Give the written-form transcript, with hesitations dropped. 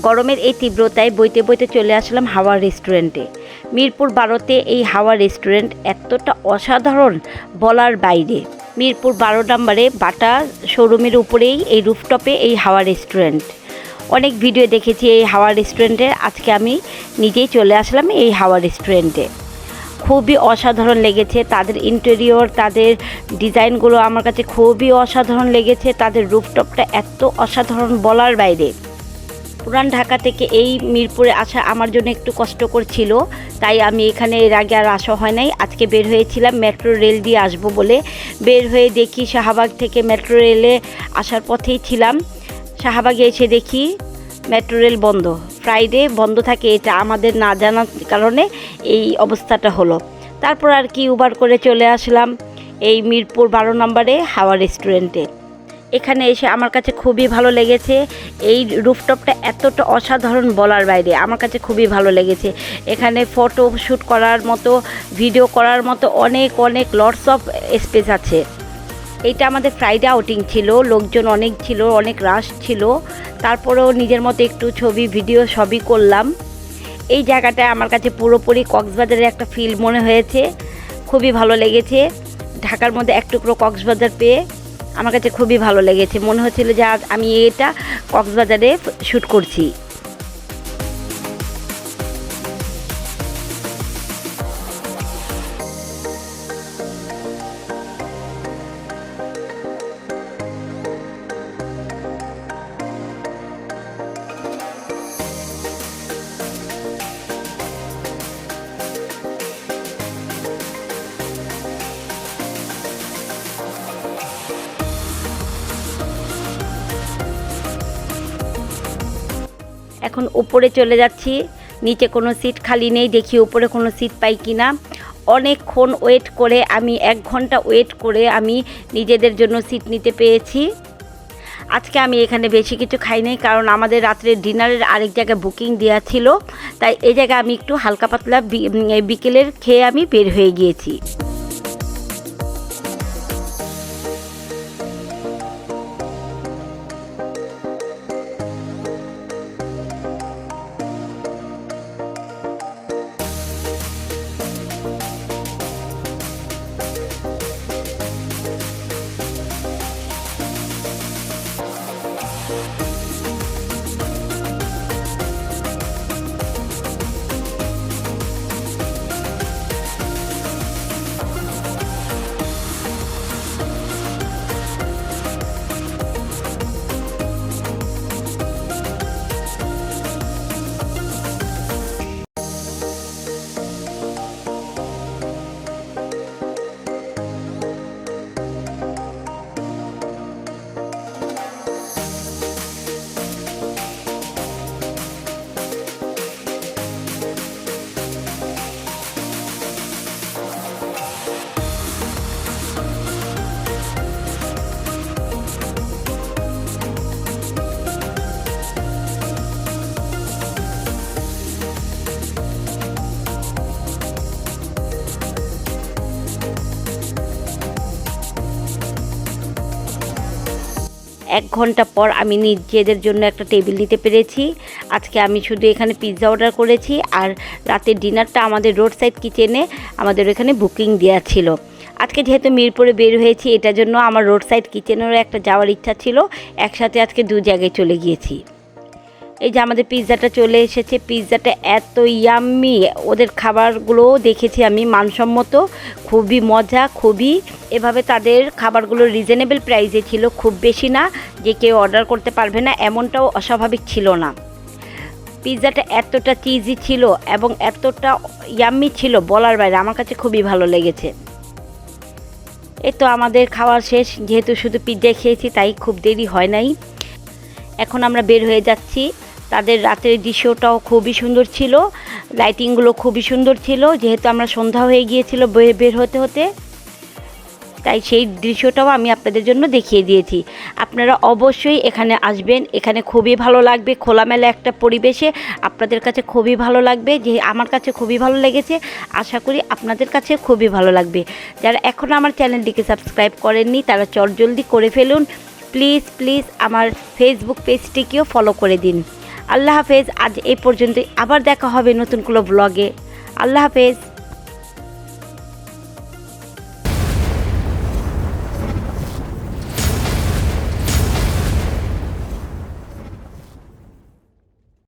গরমের এই তীব্রতায় বইতে বইতে চলে আসলাম হাওয়া রেস্টুরেন্টে। মিরপুর 12তে এই হাওয়া রেস্টুরেন্ট এতটা অসাধারণ বলার বাইরে। মিরপুর 12 নম্বরে বাটা শোরুমের উপরেই এই রুফটপে এই হাওয়া রেস্টুরেন্ট। অনেক ভিডিও দেখেছি এই হাওয়া রেস্টুরেন্টের, আজকে আমি নিজেই চলে আসলাম এই হাওয়া রেস্টুরেন্টে। খুবই অসাধারণ লেগেছে তাদের ইন্টেরিয়র, তাদের ডিজাইনগুলো আমার কাছে খুবই অসাধারণ লেগেছে। তাদের রুফটপটা এত অসাধারণ বলার বাইরে। পুরান ঢাকা থেকে এই মিরপুরে আসা আমার জন্য একটু কষ্টকর ছিল, তাই আমি এখানে এর আগে আর আসা হয় নাই। আজকে বের হয়েছিলাম মেট্রো রেল দিয়ে আসবো বলে। বের হয়ে দেখি শাহবাগ থেকে মেট্রো রেলে আসার পথেই ছিলাম। শাহবাগে এসে দেখি মেট্রো রেল বন্ধ, ফ্রাইডে বন্ধ থাকে, এটা আমাদের না জানার কারণে এই অবস্থাটা হলো। তারপর আর কি উবার করে চলে আসলাম এই মিরপুর 12 নম্বরে হাওয়া রেস্টুরেন্টে। এখানে এসে আমার কাছে খুবই ভালো লেগেছে। এই রুফটপটা এতটা অসাধারণ বলার বাইরে, আমার কাছে খুবই ভালো লেগেছে। এখানে ফটো শ্যুট করার মতো, ভিডিও করার মতো অনেক লটস অফ স্পেস আছে। এইটা আমাদের ফ্রাইডে আউটিং ছিল, লোকজন অনেক ছিল, অনেক রাশ ছিল। তারপরেও নিজের মতো একটু ছবি ভিডিও সবই করলাম। এই জায়গাটা আমার কাছে পুরোপুরি কক্সবাজারের একটা ফিল মনে হয়েছে, খুবই ভালো লেগেছে। ঢাকার মধ্যে এক টুকরো কক্সবাজার পেয়ে আমার কাছে খুবই ভালো লেগেছে। মনে হচ্ছিল যে আজ আমি এটা কক্সবাজারে শ্যুট করছি। এখন উপরে চলে যাচ্ছি, নিচে কোনো সিট খালি নেই, দেখি উপরে কোনো সিট পাই কিনা। অনেকক্ষণ ওয়েট করে আমি 1 ঘন্টা ওয়েট করে আমি নিজেদের জন্য সিট নিতে পেরেছি। আজকে আমি এখানে বেশি কিছু খাই নাই, কারণ আমাদের রাত্রে ডিনারের আরেক জায়গায় বুকিং দেওয়া ছিল, তাই এই জায়গায় আমি একটু হালকা পাতলা বিকেলের খেয়ে আমি বের হয়ে গিয়েছি। এক ঘন্টা পর আমি নিজেদের জন্য একটা টেবিল নিতে পেরেছি। আজকে আমি শুধু এখানে পিৎজা অর্ডার করেছি, আর রাতের ডিনারটা আমাদের রোড সাইড কিচেনে আমাদের এখানে বুকিং দেওয়া ছিল। আজকে যেহেতু মিরপুরে বের হয়েছি, এটার জন্য আমার রোড সাইড কিচেনেরও একটা যাওয়ার ইচ্ছা ছিল। একসাথে আজকে 2 জায়গায় চলে গিয়েছি। এই যে আমাদের পিৎজাটা চলে এসেছে। পিৎজাটা এত ইয়াম্মি, ওদের খাবারগুলোও দেখেছি আমি, মানসম্মত, খুবই মজা, খুবই এভাবে তাদের খাবারগুলো রিজনেবল প্রাইসে ছিল, খুব বেশি না যে কেউ অর্ডার করতে পারবে না, এমনটাও অস্বাভাবিক ছিল না। পিৎজাটা এতটা চিজি ছিল এবং এতটা ইয়াম্মি ছিল বলার বাইরে, আমার কাছে খুবই ভালো লেগেছে। এই তো আমাদের খাওয়া শেষ, যেহেতু শুধু পিৎজা খেয়েছি তাই খুব দেরি হয় নাই। এখন আমরা বের হয়ে যাচ্ছি। তাদের রাতের দৃশ্যটাও খুবই সুন্দর ছিল, লাইটিংগুলো খুবই সুন্দর ছিল। যেহেতু আমরা সন্ধ্যা হয়ে গিয়েছিল বের হতে হতে, তাই সেই দৃশ্যটাও আমি আপনাদের জন্য দেখিয়ে দিয়েছি। আপনারা অবশ্যই এখানে আসবেন, এখানে খুবই ভালো লাগবে। খোলামেলা একটা পরিবেশে আপনাদের কাছে খুবই ভালো লাগবে, যে আমার কাছে খুবই ভালো লেগেছে, আশা করি আপনাদের কাছে খুবই ভালো লাগবে। যারা এখনও আমার চ্যানেলটিকে সাবস্ক্রাইব করেননি তারা চটজলদি করে ফেলুন। প্লিজ আমার ফেসবুক পেজটিকেও ফলো করে দিন। আল্লাহ হাফেজ। আজ এই পর্যন্তই, আবার দেখা হবে নতুন কোনো ব্লগে। আল্লাহ হাফেজ।